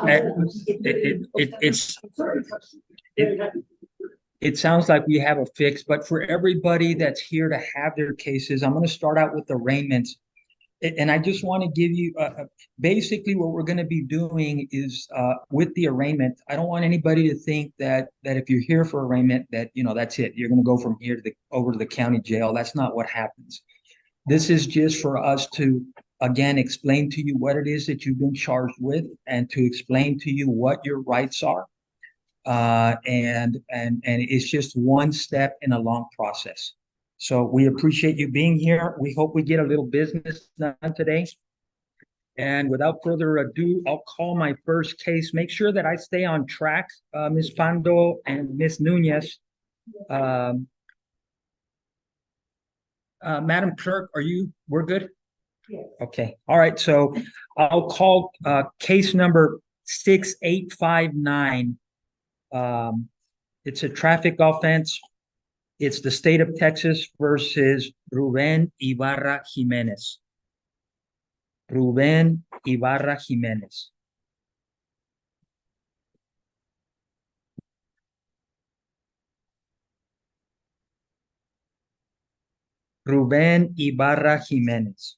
it, it sounds like we have a fix, but for everybody that's here to have their cases, I'm going to start out with arraignments. And I just want to give you basically what we're going to be doing is with the arraignment. I don't want anybody to think that if you're here for arraignment, that that's it. You're going to go from here to over to the county jail. That's not what happens. This is just for us to again explain to you what it is that you've been charged with, and to explain to you what your rights are. And it's just one step in a long process. So we appreciate you being here. We hope we get a little business done today. And without further ado, I'll call my first case. Make sure that I stay on track, Ms. Fando and Ms. Nunez. Madam Clerk, we're good? Yes. Okay. All right. So I'll call case number 6859. It's a traffic offense. It's the state of Texas versus Ruben Ibarra Jimenez. Ruben Ibarra Jimenez. Ruben Ibarra Jimenez.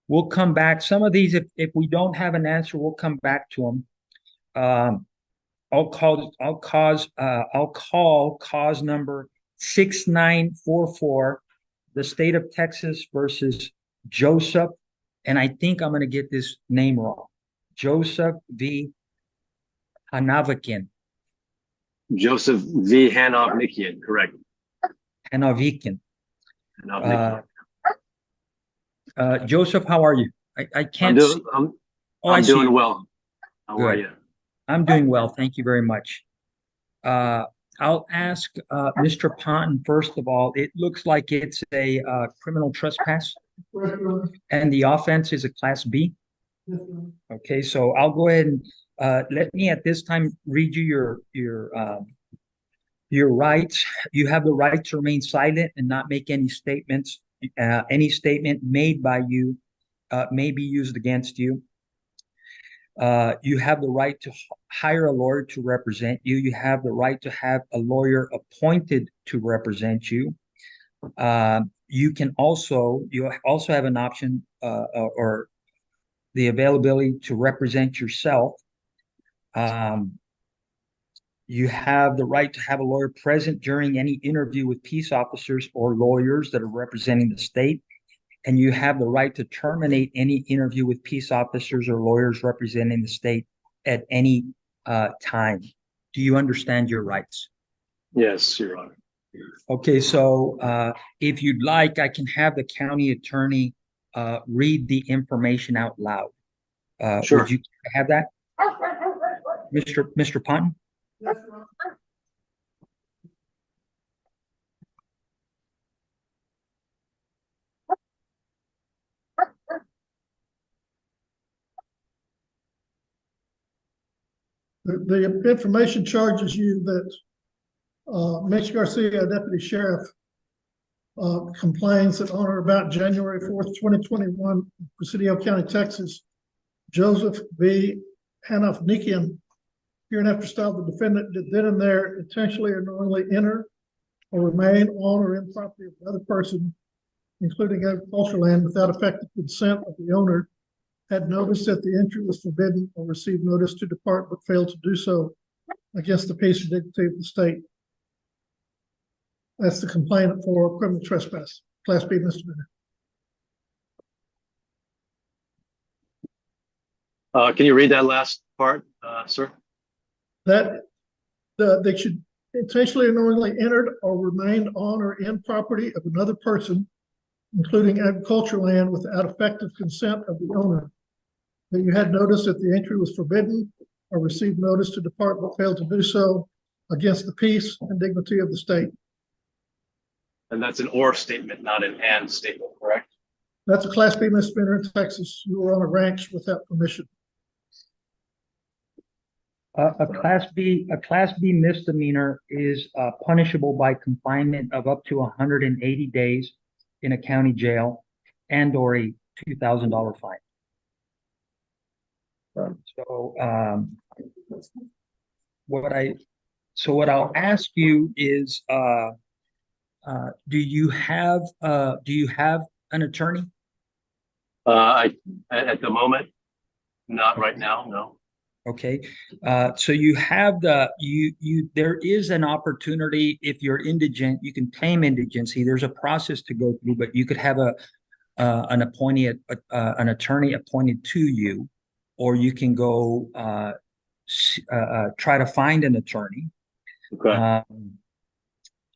We'll come back. Some of these, if we don't have an answer, we'll come back to them. I'll call cause number 6944, the state of Texas versus Joseph, and I think I'm going to get this name wrong. Joseph V. Hanavikian. Joseph V. Hanavikian, correct. Hanavikian. Joseph, how are you? I can't. I'm doing well. How are you? I'm doing well. Thank you very much. I'll ask Mr. Ponton, first of all. It looks like it's a criminal trespass, and the offense is a Class B. Okay, so I'll go ahead and let me at this time read you your rights. You have the right to remain silent and not make any statements. Any statement made by you may be used against you. You have the right to hire a lawyer to represent you. You have the right to have a lawyer appointed to represent you. You also have an option or the availability to represent yourself. You have the right to have a lawyer present during any interview with peace officers or lawyers that are representing the state. And you have the right to terminate any interview with peace officers or lawyers representing the state at any time. Do you understand your rights? Yes, Your Honor. Okay, so if you'd like, I can have the county attorney read the information out loud. Sure. Would you have that, Mr. Ponton? Yes, The information charges you that Mitch Garcia, Deputy Sheriff, complains that on or about January 4th, 2021, Presidio County, Texas, Joseph V. Hanavikian, here and after style, the defendant did then and there intentionally or knowingly enter or remain on or in property of another person, including agricultural land, without effective consent of the owner, had noticed that the entry was forbidden, or received notice to depart but failed to do so against the peace and dignity of the state. That's the complainant for criminal trespass, Class B misdemeanor. Can you read that last part, sir? That they should intentionally or knowingly entered or remained on or in property of another person, including agricultural land, without effective consent of the owner. That you had notice that the entry was forbidden, or received notice to depart but failed to do so against the peace and dignity of the state. And that's an or statement, not an and statement, correct? That's a Class B misdemeanor in Texas. You were on a ranch without permission. A Class B misdemeanor is punishable by confinement of up to 180 days in a county jail, and/or a $2,000 fine. So what I'll ask you is, do you have an attorney? At the moment, not right now, no. Okay, so there is an opportunity if you're indigent, you can claim indigency. There's a process to go through, but you could have an attorney appointed to you, or you can go try to find an attorney. Okay.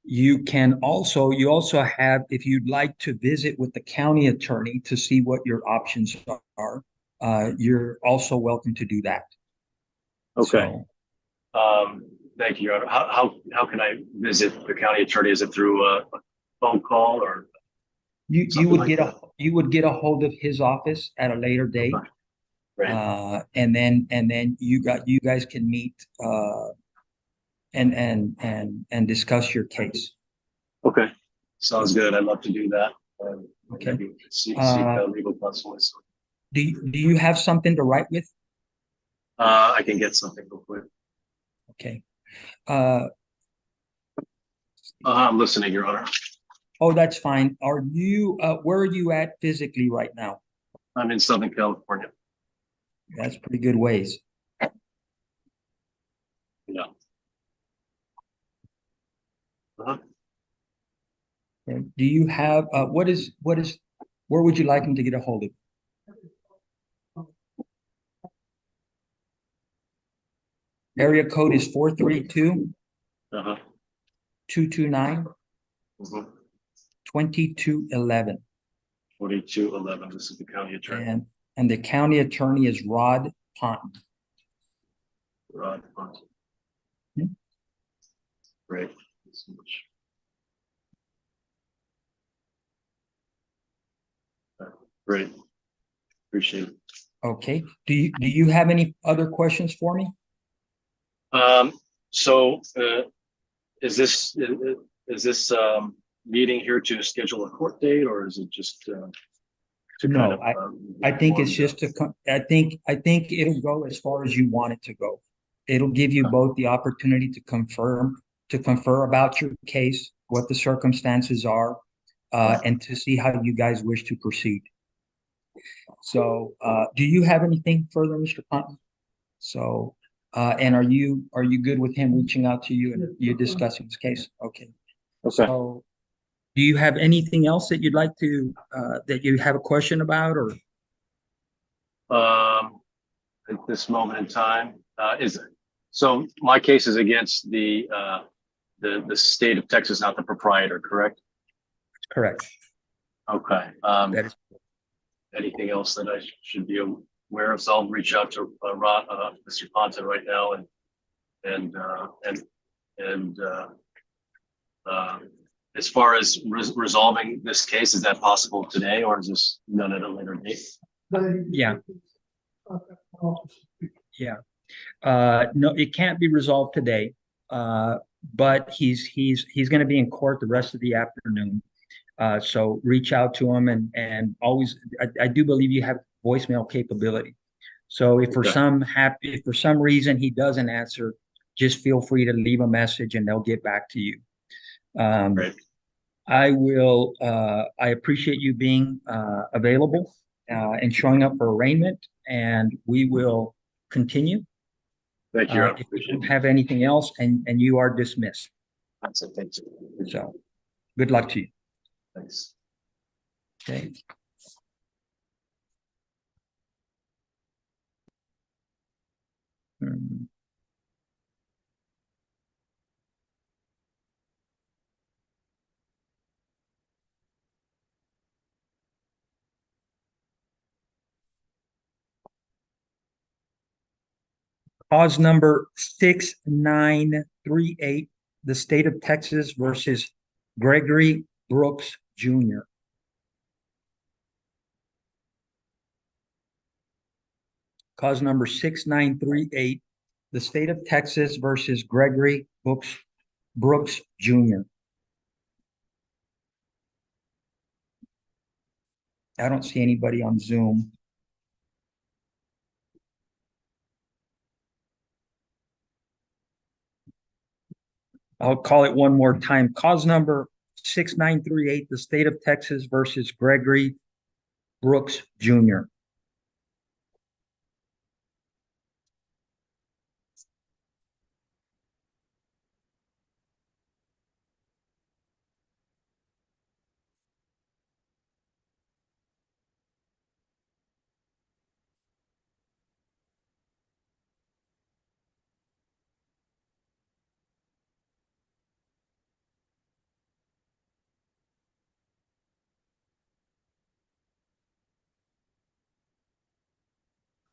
You also have, if you'd like to visit with the county attorney to see what your options are, you're also welcome to do that. Okay. So, Thank you, Your Honor. How can I visit the county attorney? Is it through a phone call or? you would get a hold of his office at a later date. Okay. Right. And then you guys can meet and discuss your case. Okay. Sounds good. I'd love to do that. Okay. Maybe seek a legal counsel. Do you have something to write with? I can get something real quick. Okay. I'm listening, Your Honor. Oh, that's fine. Where are you at physically right now? I'm in Southern California. That's pretty good ways. Yeah. Uh-huh. Okay. Do you have where would you like him to get a hold of? Area code is 432 Uh-huh. 229 Uh-huh. 2211. 4211. This is the county attorney. And the county attorney is Rod Ponton. Rod. Hmm. Great. Thanks so much. Great. Appreciate it. Okay. Do you have any other questions for me? So is this meeting here to schedule a court date, or is it just to No, kind of, I think it's just I think it'll go as far as you want it to go. It'll give you both the opportunity to confer about your case, what the circumstances are, and to see how you guys wish to proceed. So, do you have anything further, Mr. Ponton? So, and are you good with him reaching out to you and you discussing his case? Okay. Okay. So, do you have anything else that you'd like to that you have a question about, or? At this moment in time, so my case is against the state of Texas, not the proprietor, correct? Correct. Okay. That is. Anything else that I should be aware of? So I'll reach out to Mr. Ponton right now and as far as resolving this case, is that possible today, or is this done at a later date? Yeah. Yeah. No, it can't be resolved today. But he's going to be in court the rest of the afternoon. So reach out to him and always, I do believe you have voicemail capability. So if for some reason he doesn't answer, just feel free to leave a message and they'll get back to you. Great. I appreciate you being available and showing up for arraignment, and we will continue. Thank you. If you don't have anything else, and you are dismissed. That's it. Thank you. So good luck to you. Thanks. Okay. Cause number 6938, the state of Texas versus Gregory Brooks Jr. Cause number 6938, the state of Texas versus Gregory Brooks Jr. I don't see anybody on Zoom. I'll call it one more time. Cause number 6938, the state of Texas versus Gregory Brooks Jr.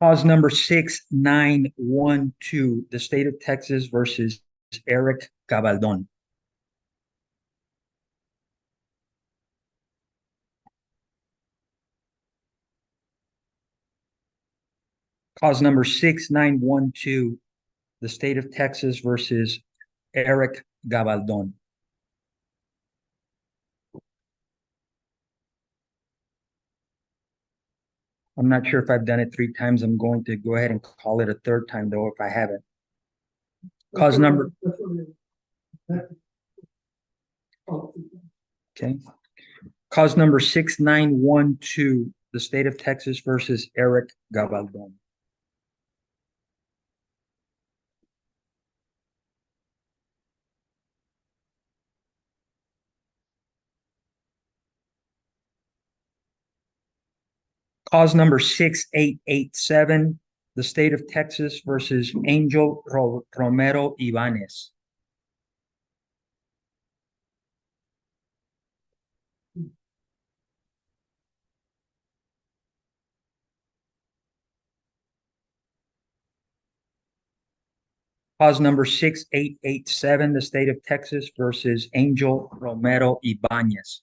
Cause number 6912, the state of Texas versus Eric Gabaldon. Cause number 6912, the state of Texas versus Eric Gabaldon. I'm not sure if I've done it 3 times. I'm going to go ahead and call it a third time, though, if I haven't. Cause number, okay. Cause number 6912, the state of Texas versus Eric Gabaldon. Cause number 6887, the state of Texas versus Angel Romero Ibanez. Cause number 6887, the state of Texas versus Angel Romero Ibanez.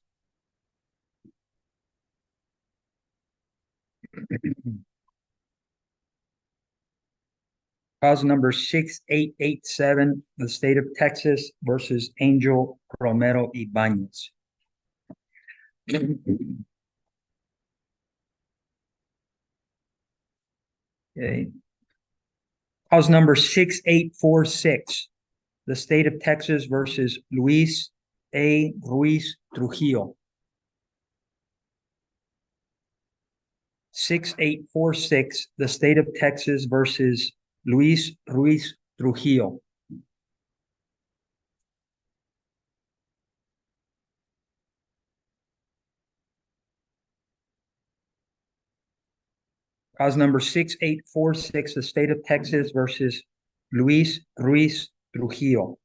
Cause number 6887, the state of Texas versus Angel Romero Ibanez. Okay. Cause number 6846, the state of Texas versus Luis A. Ruiz Trujillo. 6846, the state of Texas versus Luis Ruiz Trujillo. Cause number 6846, the state of Texas versus Luis Ruiz Trujillo.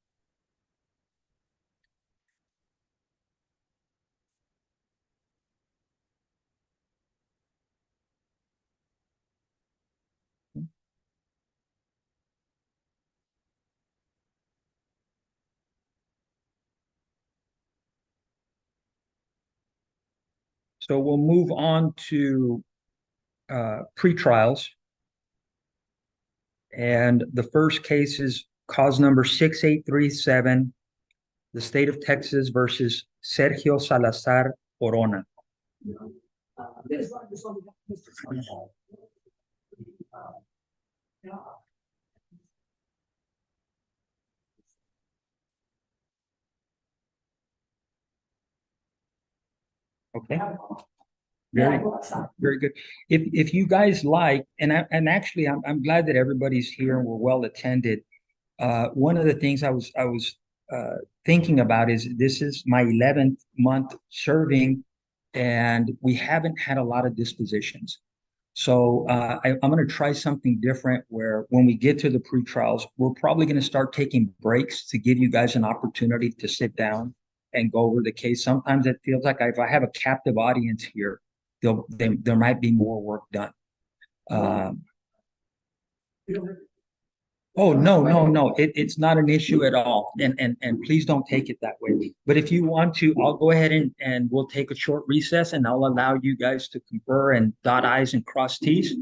So we'll move on to pretrials. And the first case is cause number 6837, the state of Texas versus Sergio Salazar Corona. Okay. Very, very good. If you guys like, and actually I'm glad that everybody's here and we're well attended. One of the things I was thinking about is this is my 11th month serving, and we haven't had a lot of dispositions. So I'm going to try something different where when we get to the pre-trials, we're probably going to start taking breaks to give you guys an opportunity to sit down and go over the case. Sometimes it feels like if I have a captive audience here, there might be more work done. Oh, no. It's not an issue at all. And please don't take it that way. But if you want to, I'll go ahead and we'll take a short recess and I'll allow you guys to confer and dot I's and cross T's.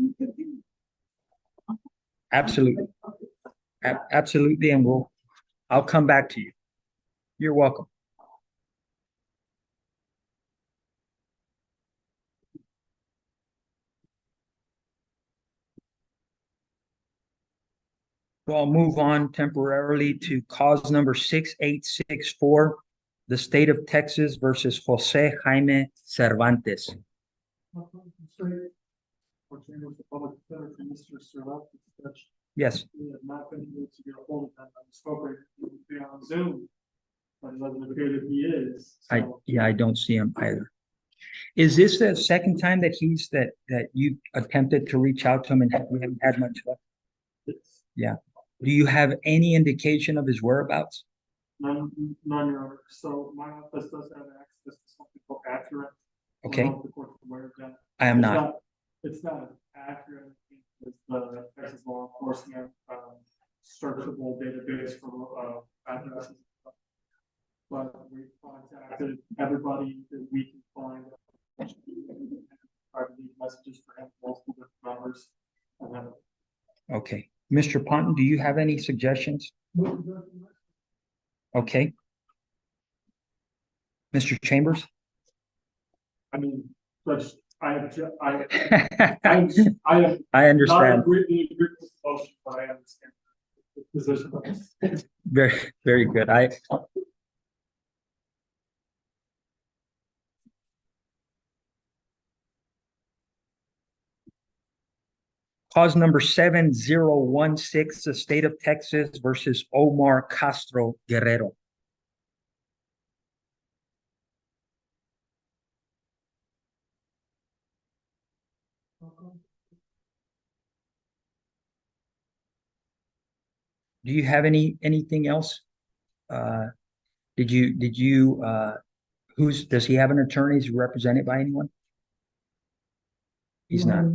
Absolutely. Absolutely. And I'll come back to you. You're welcome. So I'll move on temporarily to cause number 6864, the state of Texas versus Jose Jaime Cervantes. For Chambers of Public Defender for Mr. Cervantes, Judge. Yes, We have not been able to get a hold of him. I spoke with him, he would be on Zoom, but it doesn't appear that he is. So I don't see him either. Is this the second time that that you attempted to reach out to him and we haven't had much luck? it's Do you have any indication of his whereabouts? none, Your Honor. So my office does have access to something called Accurate. I don't Okay, know if the court's aware of that. I am It's not. It's not accurate. It's the Texas law enforcement, searchable database for, addresses. But we contacted everybody that we can find. Tried to leave messages for him, multiple different numbers. And then. Okay. Mr. Ponton, do you have any suggestions? Okay. Mr. Chambers? I mean, but I have, I I have understand. not really agree with the motion, but I understand the position. Very, very good. Cause number 7016, the state of Texas versus Omar Castro Guerrero. Do you have anything else? Did you does he have an attorney? Is he represented by anyone? He's not.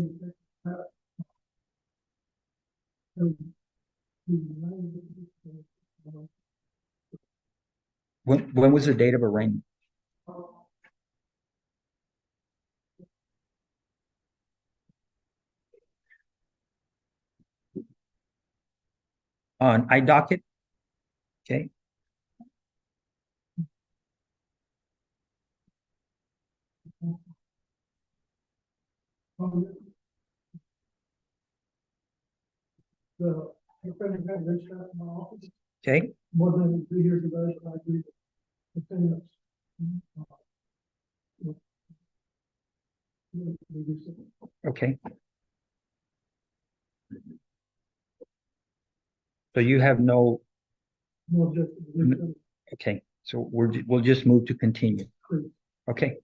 When was the date of arraignment? On iDocket? Okay. The defendant had reached out to my office Okay. more than be here today, but I agree with the defendants. Okay. So you have no, No, just. okay, so we'll just move to continue. Please. Okay.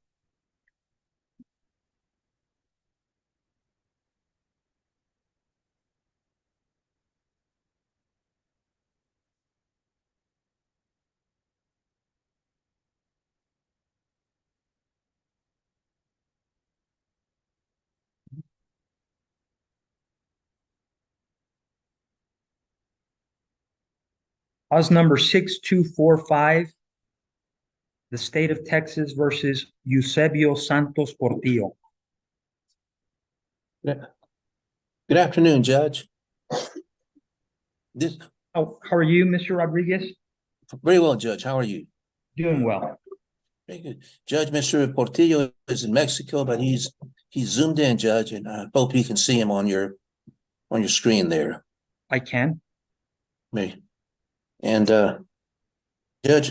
Cause number 6245, the state of Texas versus Eusebio Santos Portillo. Good afternoon, Judge. This, How are you, Mr. Rodriguez? very well, Judge. How are you? Doing well. Very good. Judge, Mr. Portillo is in Mexico, but he's zoomed in, Judge, and I hope you can see him on your screen there. I can. Me. And Judge,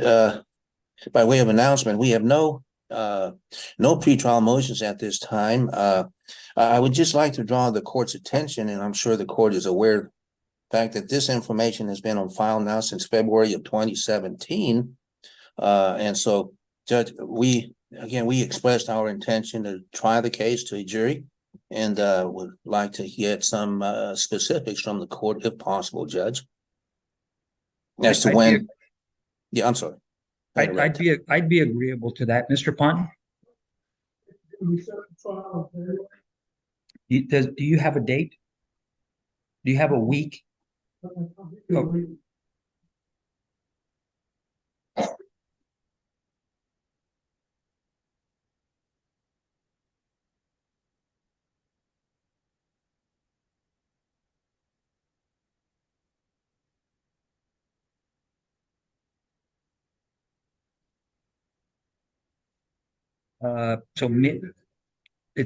by way of announcement, we have no pretrial motions at this time. I would just like to draw the court's attention, and I'm sure the court is aware of the fact that this information has been on file now since February of 2017. And so, Judge, we expressed our intention to try the case to a jury, and would like to get some specifics from the court if possible, Judge. As to when, yeah, I'm sorry. I'd be agreeable to that, Mr. Ponton. Do you have a date? Do you have a week? Oh.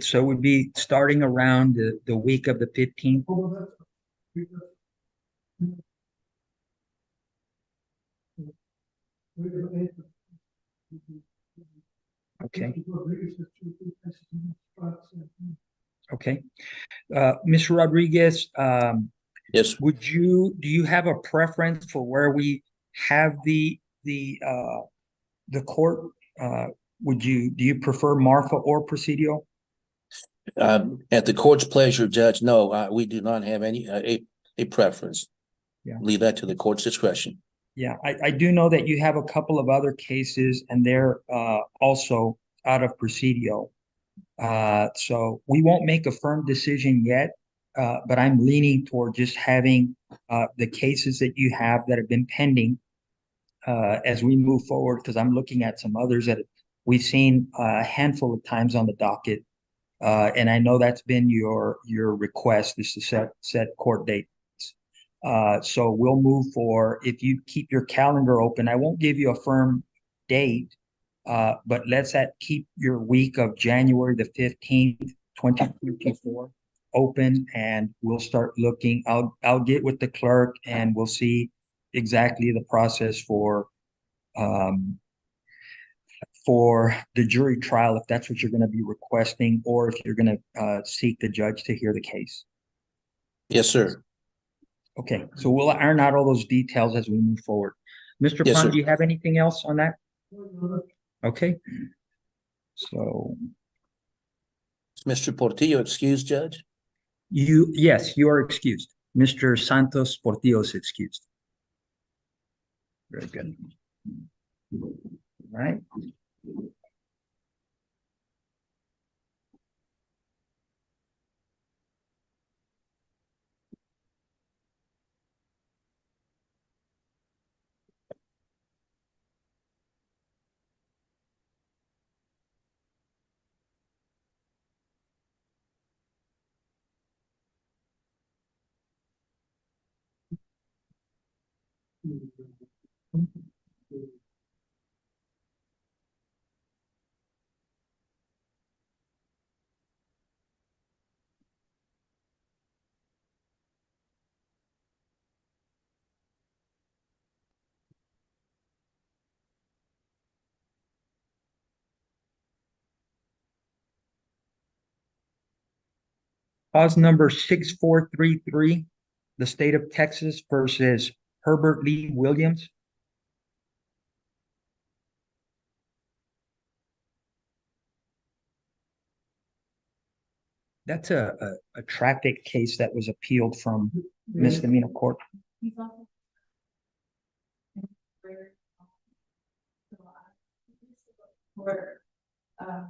So it would be starting around the week of the 15th. Okay, okay. Mr. Rodriguez, Yes, do you have a preference for where we have the court? Do you prefer Marfa or Presidio? at the court's pleasure, Judge, no, we do not have a preference. Yeah. Leave that to the court's discretion. Yeah, I do know that you have a couple of other cases and they're also out of Presidio. So we won't make a firm decision yet, but I'm leaning toward just having the cases that you have that have been pending as we move forward, because I'm looking at some others that we've seen a handful of times on the docket. And I know that's been your request is to set court dates. So we'll move for, if you keep your calendar open, I won't give you a firm date, but let's keep your week of January the 15th, 2024 open, and we'll start looking. I'll get with the clerk and we'll see exactly the process for the jury trial, if that's what you're going to be requesting, or if you're going to seek the judge to hear the case. Yes, sir. Okay, so we'll iron out all those details as we move forward. Mr. Yes, Pond, sir. do you have anything else on that? Okay. So Mr. Portillo, excused, Judge? yes, you are excused. Mr. Santos Portillo is excused. Very good. All right. Cause number 6433, the state of Texas versus Herbert Lee Williams. That's a traffic case that was appealed from misdemeanor court. For a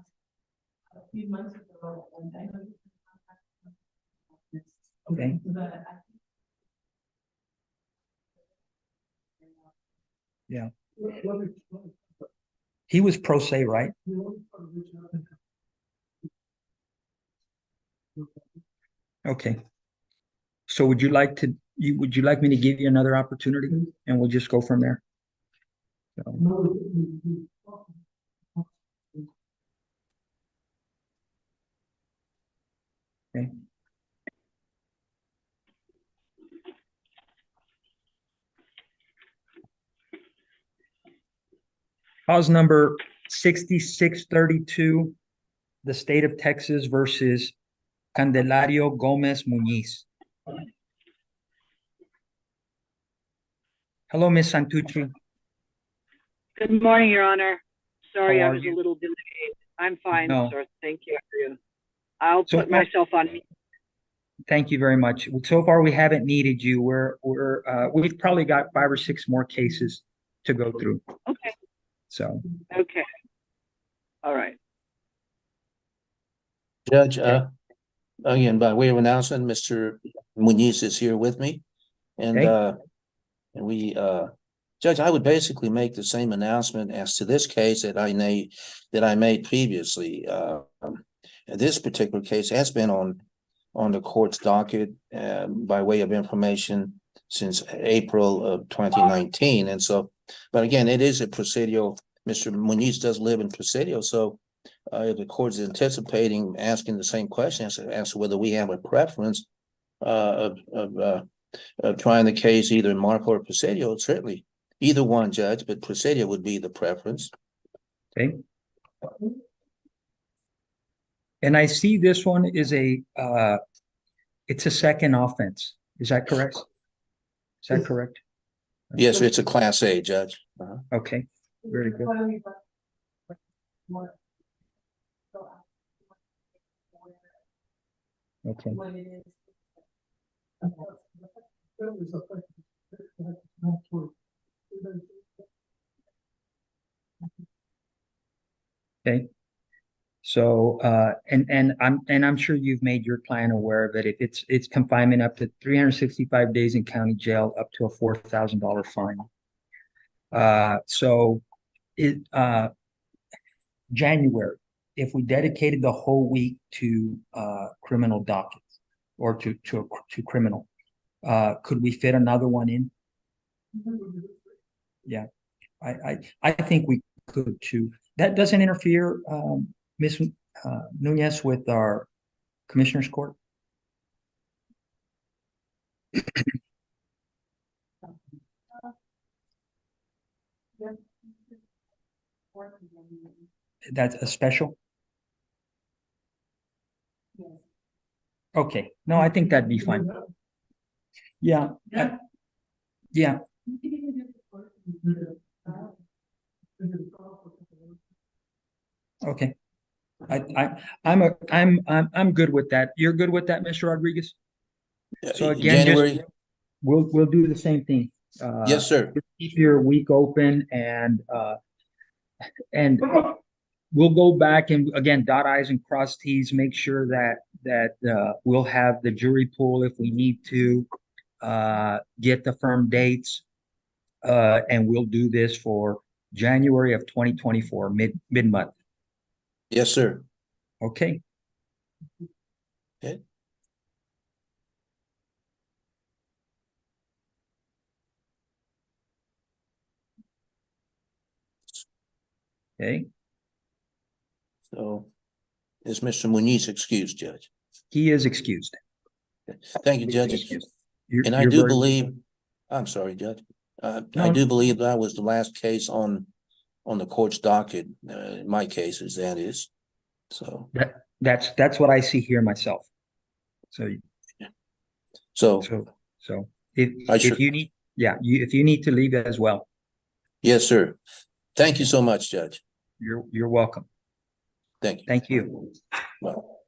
few months ago, and I know. Okay. But Yeah. He was pro se, right? Okay. So would you like me to give you another opportunity and we'll just go from there? So, okay. Cause number 6632, the state of Texas versus Candelario Gomez Muñiz. Hello, Ms. Santucci. Good morning, Your Honor. Sorry, How I are was you? a little delayed. I'm fine, No. sir. Thank you. I'll So put myself on mute. Thank you very much. So far, we haven't needed you. We've probably got 5 or 6 more cases to go through. Okay, So, okay. All right. Judge, again, by way of announcement, Mr. Muñiz is here with me. And Okay. and we Judge, I would basically make the same announcement as to this case that I made previously. This particular case has been on the court's docket by way of information since April of 2019. And so, but again, it is a Presidio. Mr. Muñiz does live in Presidio, so if the court is anticipating asking the same question as to whether we have a preference of trying the case either in Marfa or Presidio, certainly Either one, Judge, but Presidio would be the preference. Okay. And I see this one is it's a second offense. Is that correct? Is that correct? Yes, sir, it's a Class A, Judge. Okay, very good. Okay, When it is. okay. So, and I'm sure you've made your client aware of it. If it's confinement up to 365 days in county jail, up to a $4,000 fine. So January, if we dedicated the whole week to criminal dockets or to criminal, could we fit another one in? Yeah, I think we could too. That doesn't interfere, Ms. Nunez, with our Commissioner's Court? That's a special? Okay, no, I think that'd be fine. Yeah, yeah, okay. I'm good with that. You're good with that, Mr. Rodriguez? So again, January, we'll do the same thing. yes, sir. Keep your week open and we'll go back and again, dot I's and cross T's, make sure that we'll have the jury pool if we need to, get the firm dates. And we'll do this for January of 2024, mid-month. Yes, sir. Okay. Okay. Okay. So is Mr. Muniz excused, Judge? He is excused. Thank you, He is Judge. excused. And I You're do very- believe, I'm sorry, Judge. I No. do believe that was the last case on the court's docket, in my cases, that is. So, That's what I see here myself. So so, if you need, yeah, if you need to leave as well, yes, sir. Thank you so much, Judge. you're welcome. Thank you. Thank you. Well,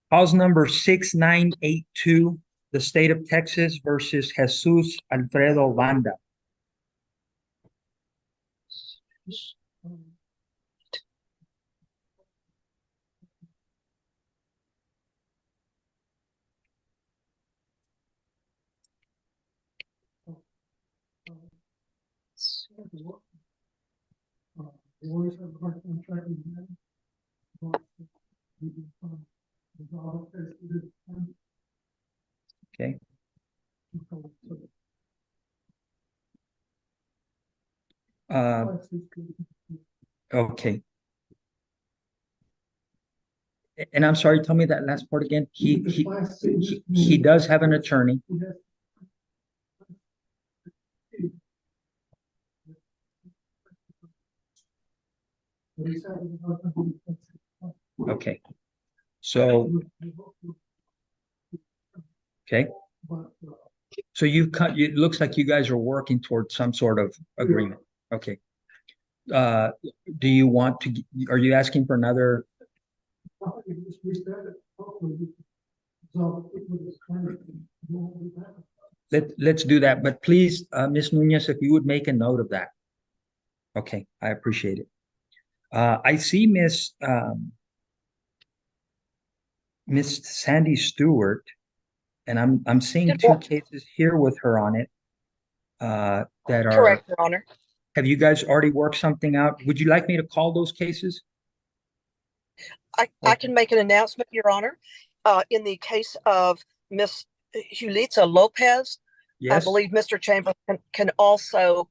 Cause number 6982, the state of Texas versus Jesus Alfredo Banda. Okay. Okay. And I'm sorry, tell me that last part again. He does have an attorney. Okay. So, okay. So it looks like you guys are working towards some sort of agreement. Okay. Do you want to, are you asking for another? Let's do that, but please, Ms. Nunez, if you would make a note of that. Okay, I appreciate it. I see Miss Sandy Stewart, and I'm seeing Good two morning. cases here with her on it. That are Correct, Your Honor. Have you guys already worked something out? Would you like me to call those cases? I can make an announcement, Your Honor. In the case of Miss Julitza Lopez, I Yes. believe Mr. Chambers can also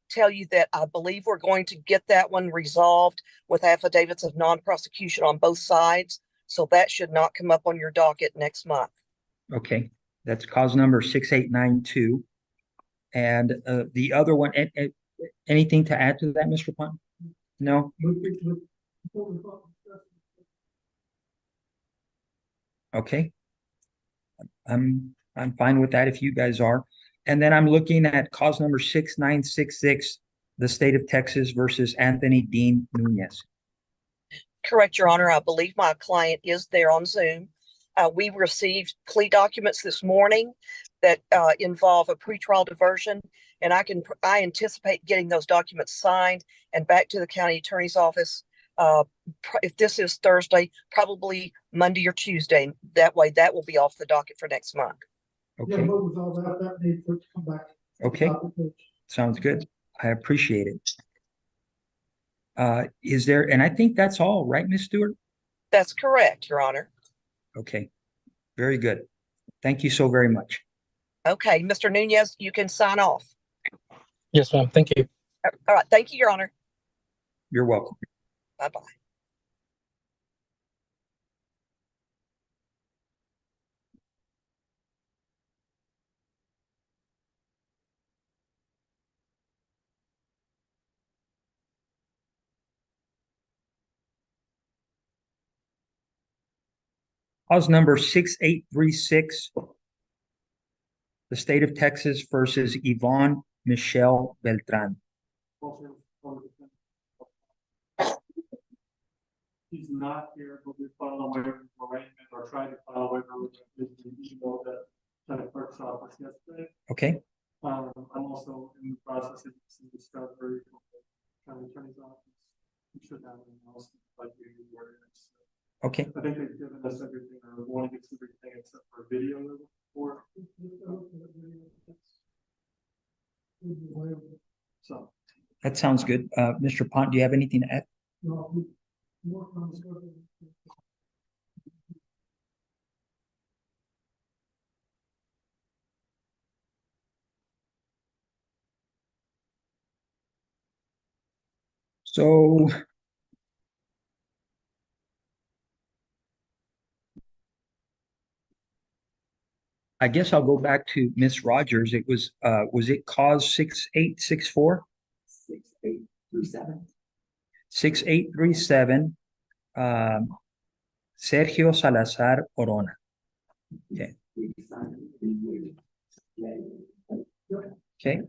tell you that I believe we're going to get that one resolved with affidavits of non-prosecution on both sides So that should not come up on your docket next month. Okay, that's cause number 6892. And the other one, anything to add to that, Mr. Pond? No? Okay. I'm fine with that if you guys are. And then I'm looking at cause number 6966, the state of Texas versus Anthony Dean Nunez. Correct, Your Honor. I believe my client is there on Zoom. We received plea documents this morning that involve a pretrial diversion, and I anticipate getting those documents signed and back to the county attorney's office. If this is Thursday, probably Monday or Tuesday. That way, that will be off the docket for next month. Yeah, Okay, what was all that need for it to come back? okay, sounds good. I appreciate it. Is there, and I think that's all, right, Ms. Stewart? That's correct, Your Honor. Okay, very good. Thank you so very much. Okay, Mr. Nunez, you can sign off. Yes, ma'am. Thank you. All right, thank you, Your Honor. You're welcome. Bye-bye. Cause number 6836, the state of Texas versus Yvonne Michelle Beltran. He's not here, but we filed a waiver of arraignment or tried to file a waiver with the email that the clerk's office yesterday. Okay, I'm also in the process of some discovery from the county attorney's office. We should have an announcement like we do where it's. okay, I think they've given us everything or want to get everything except for video or. So. that sounds good. Mr. Pont, do you have anything to add? So I guess I'll go back to Miss Rogers. It was it cause 6864? 6837. 6837, Sergio Salazar Orona. Okay. Okay.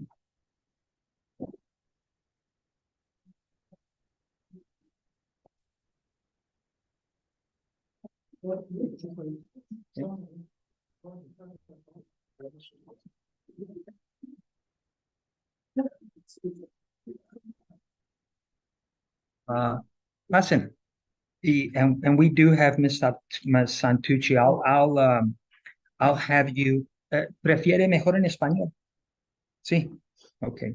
Listen, and we do have Ms. Santucci. I'll have you. ¿Prefiere mejor en español? Sí. Okay.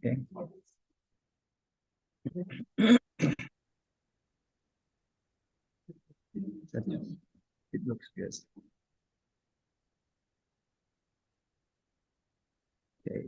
Okay. It looks good. Okay.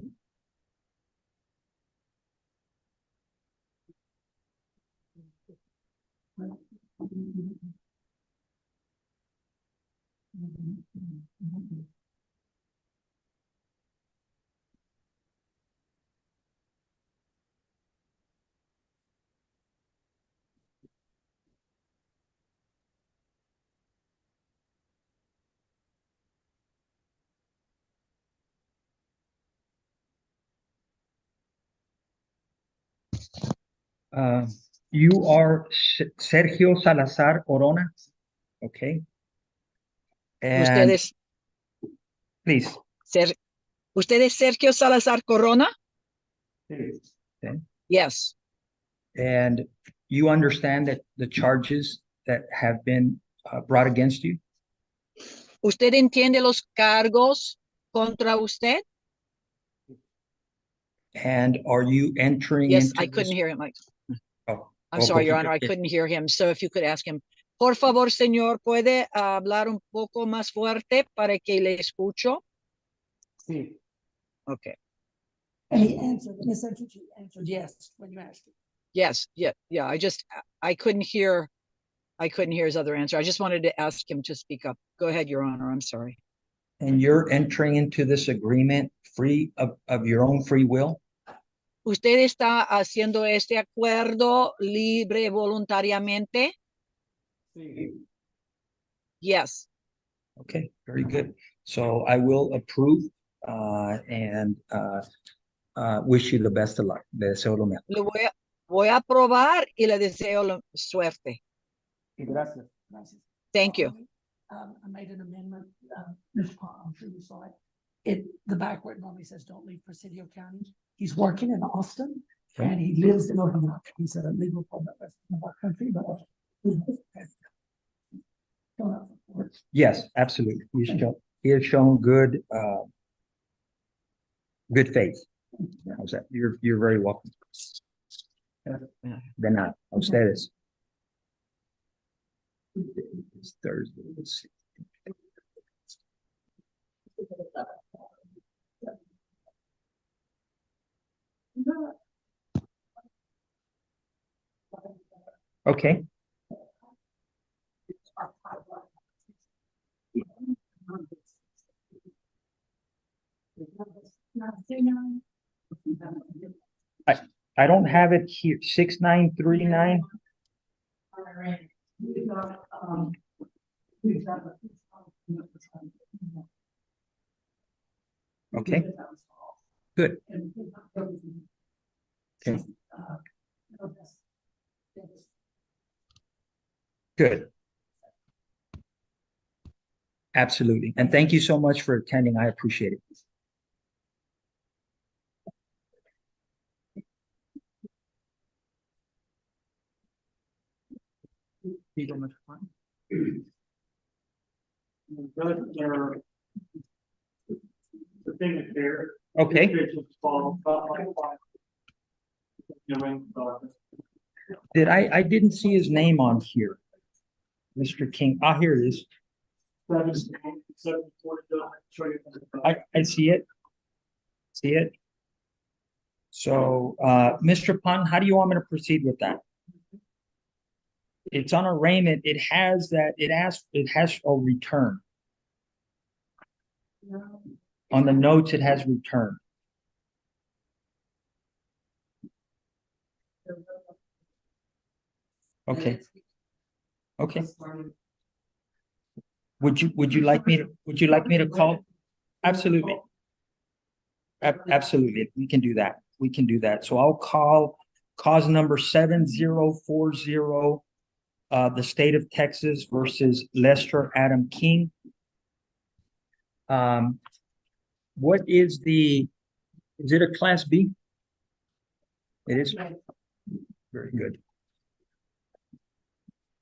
You are Sergio Salazar Orona. Okay. And please. ¿Usted es Sergio Salazar Corona? Okay. Yes. And you understand that the charges that have been brought against you? ¿Usted entiende los cargos contra usted? And are you entering Yes, into I couldn't this? hear him. Like, Oh, I'm oh, sorry, Your poquito. Honor, I couldn't hear him. So if you could ask him, por favor, señor, ¿puede hablar un poco más fuerte para que le escucho? Sí. Okay. And he answered, Ms. Entergy answered yes when you asked him. Yes, yeah. I couldn't hear his other answer. I just wanted to ask him to speak up. Go ahead, Your Honor. I'm sorry. And you're entering into this agreement free of your own free will? ¿Usted está haciendo este acuerdo libre voluntariamente? Sí. Yes. Okay, very good. So I will approve and wish you the best of luck. Le deseo lo mejor. Voy a aprobar y le deseo suerte. Gracias. Gracias. Thank you. I made an amendment, Ms. Pond, I'm sure you saw it. The back where it normally says don't leave Presidio County. He's working in Austin and he lives in Oregon. He's a legal permit resident of our country, but. Yes, absolutely. He has shown good faith. How's that? You're very welcome. De nada. A ustedes. It's Thursday. Let's see. Okay. I don't have it here. 6939. Okay. Good. Okay. Good. Absolutely. And thank you so much for attending. I appreciate it. The thing is there. Okay. I didn't see his name on here. Mr. King. Ah, here it is. I see it. See it. So, Mr. Pun, how do you want me to proceed with that? It's on arraignment. It has a return. On the notes, it has return. Okay. Okay. Would you like me to call? Absolutely. Absolutely. We can do that. We can do that. So I'll call cause number 7040, the state of Texas versus Lester Adam King. What is it a class B? It is. Very good.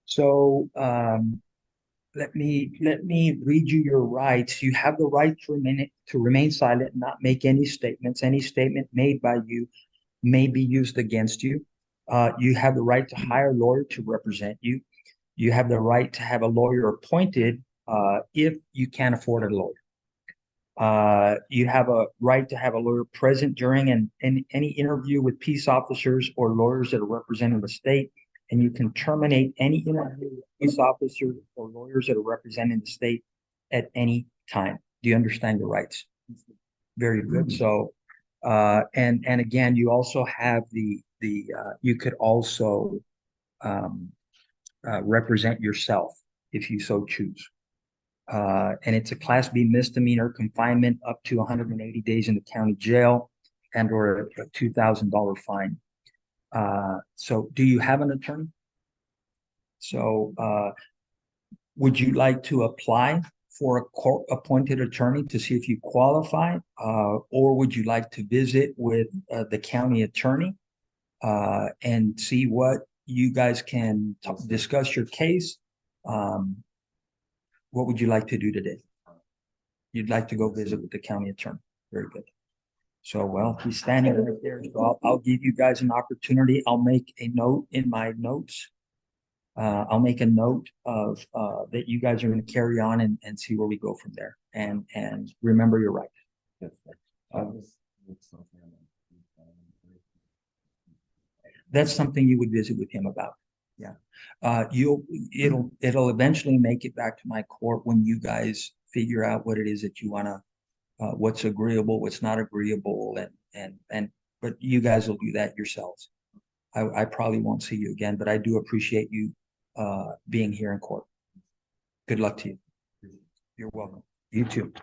So, let me read you your rights. You have the right to remain silent, not make any statements. Any statement made by you may be used against you. You have the right to hire a lawyer to represent you. You have the right to have a lawyer appointed if you can't afford a lawyer. You have a right to have a lawyer present during any interview with peace officers or lawyers that are representing the state, and you can terminate any interview with peace officers or lawyers that are representing the state at any time. Do you understand your rights? Very good. So, and again, you also have you could also represent yourself if you so choose. And it's a Class B misdemeanor, confinement up to 180 days in the county jail and or a $2,000 fine. So do you have an attorney? So would you like to apply for a court-appointed attorney to see if you qualify? Or would you like to visit with the county attorney and see what you guys can discuss your case? What would you like to do today? You'd like to go visit with the county attorney. Very good. So, well, he's standing right there. So I'll give you guys an opportunity. I'll make a note in my notes. I'll make a note of that you guys are going to carry on and see where we go from there. And remember your right. That's something you would visit with him about. Yeah. It'll eventually make it back to my court when you guys figure out what it is that you want to, what's agreeable, what's not agreeable, but you guys will do that yourselves. I probably won't see you again, but I do appreciate you being here in court. Good luck to you. You're welcome. You too.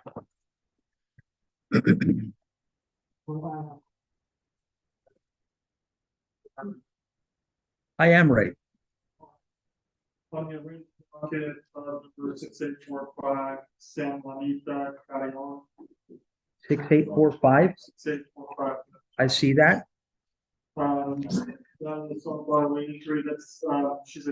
I am ready. On the original docket, number 6845, San Juanita, Carrion. 6845. 6845. I see that. Then the song by Wayne Tree, that's, she's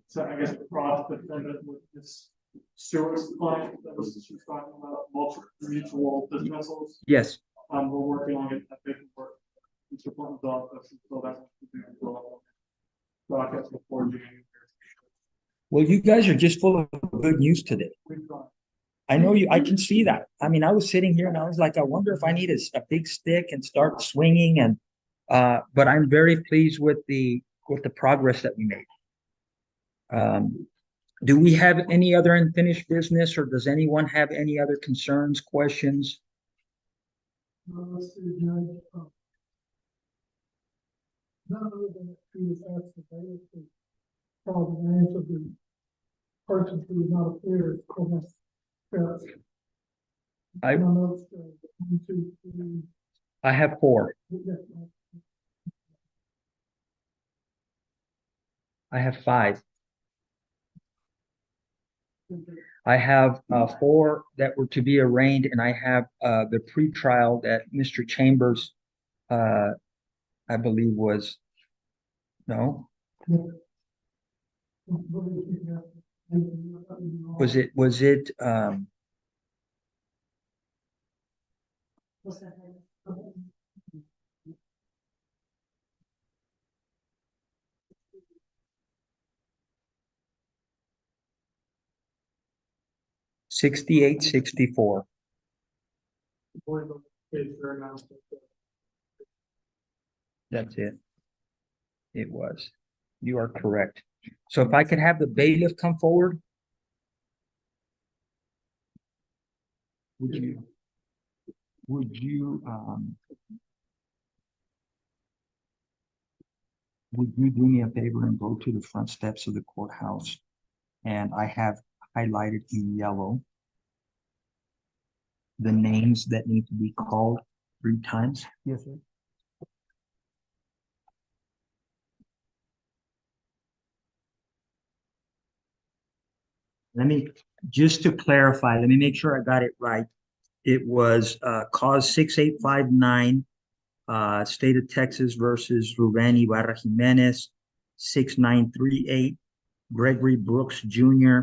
so I guess the product defendant with this Stewart's client, that was, she was talking about multiple mutual dismissals. Yes. We're working on it, I think, for each department's office, so that's dockets before January. Well, you guys are just full of good news today. I know you, I can see that. I mean, I was sitting here and I was like, I wonder if I need a big stick and start swinging and, but I'm very pleased with the progress that we made. Do we have any other unfinished business or does anyone have any other concerns, questions? Let's see, Judge. None other than that he was asked to bail to call the names of the persons who did not appear as co-hosts. I have 4. I have 5. I have 4 that were to be arraigned, and I have the pretrial that Mr. Chambers, I believe was, no? Was it 6864? That's it. It was. You are correct. So if I could have the bailiff come forward. Would you do me a favor and go to the front steps of the courthouse? And I have highlighted in yellow the names that need to be called 3 times. Yes, sir. Just to clarify, let me make sure I got it right. It was cause 6859, State of Texas versus Ruben Ibarra Jimenez, 6938, Gregory Brooks Jr.,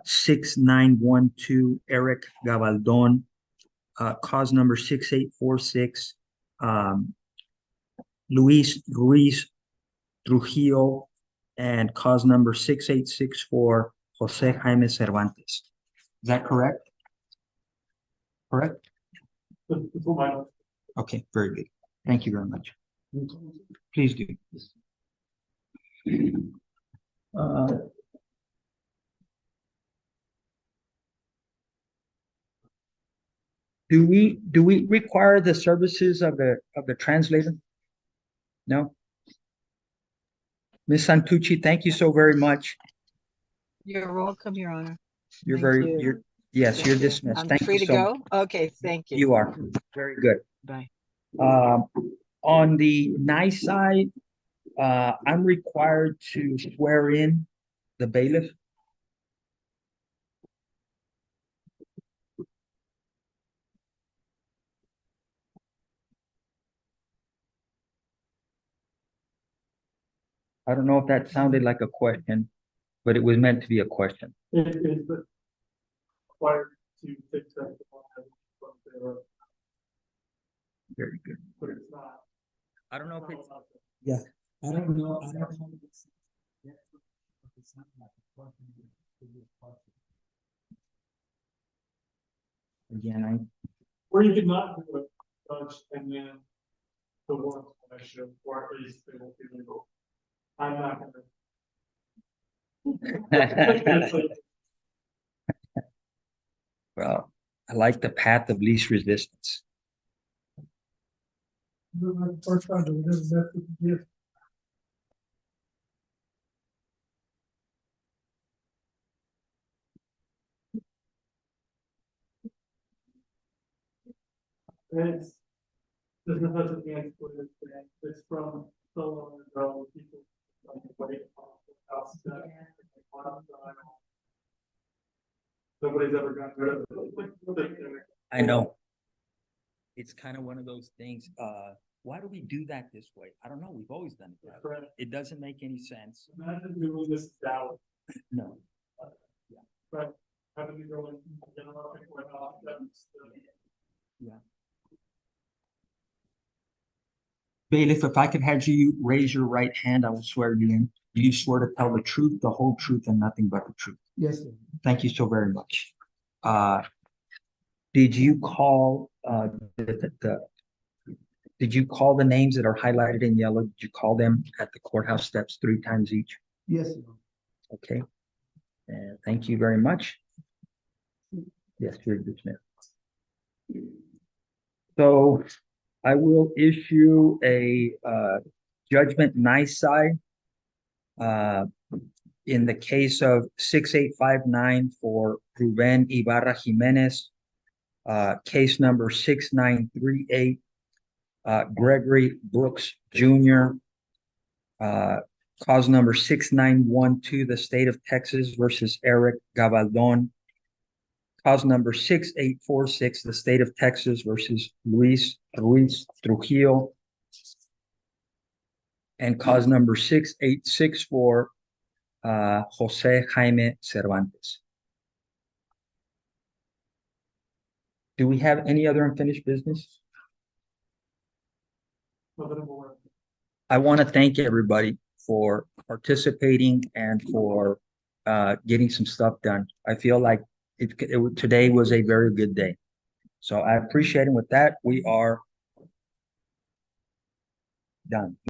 6912, Eric Gabaldon, cause number 6846, Luis Ruiz Trujillo, and cause number 6864, Jose Jaime Cervantes. Is that correct? Correct? Okay, very good. Thank you very much. Please do. Do we require the services of the translator? No? Ms. Santucci, thank you so very much. You're welcome, Your Honor. You're Thank you. Yes, you're dismissed. I'm Thank free you to so go? much. Okay, thank you. You are. Very good. Bye. On the nice side, I'm required to swear in the bailiff. I don't know if that sounded like a question, but it was meant to be a question. It is required to take that. I don't know if it's, yeah, I don't know. I don't know. Again, Or you could not do it, judge, and then the warrant commission, or at least they will be legal. I'm not gonna. I. Well, I like the path of least resistance. First time doing this, that's what we did. It's, there's no such a thing for this thing, it's from so long ago, people. Like, wait, house that, nobody's ever gotten rid of it. I know. It's kind of one of those things, why do we do that this way? I don't know, we've always done it that way. Right. It doesn't make any sense. Imagine doing this down, No. but having to go in, you know, Yeah. Bailiff, if I could have you raise your right hand, I will swear you in. Do you swear to tell the truth, the whole truth, and nothing but the truth? Yes, sir. Thank you so very much. Did you call, did you call the names that are highlighted in yellow? Did you call them at the courthouse steps 3 times each? Yes, sir. Okay. And thank you very much. Yes, you're dismissed. So I will issue a judgment nisi in the case of 6859 for Ruben Ibarra Jimenez, case number 6938, Gregory Brooks Jr., cause number 6912, the state of Texas versus Eric Gabaldon, cause number 6846, the state of Texas versus Luis Ruiz Trujillo, and cause number 6864, Jose Jaime Cervantes. Do we have any other unfinished business? I want to thank everybody for participating and for getting some stuff done. I feel like today was a very good day. So I appreciate it. With that, we are done.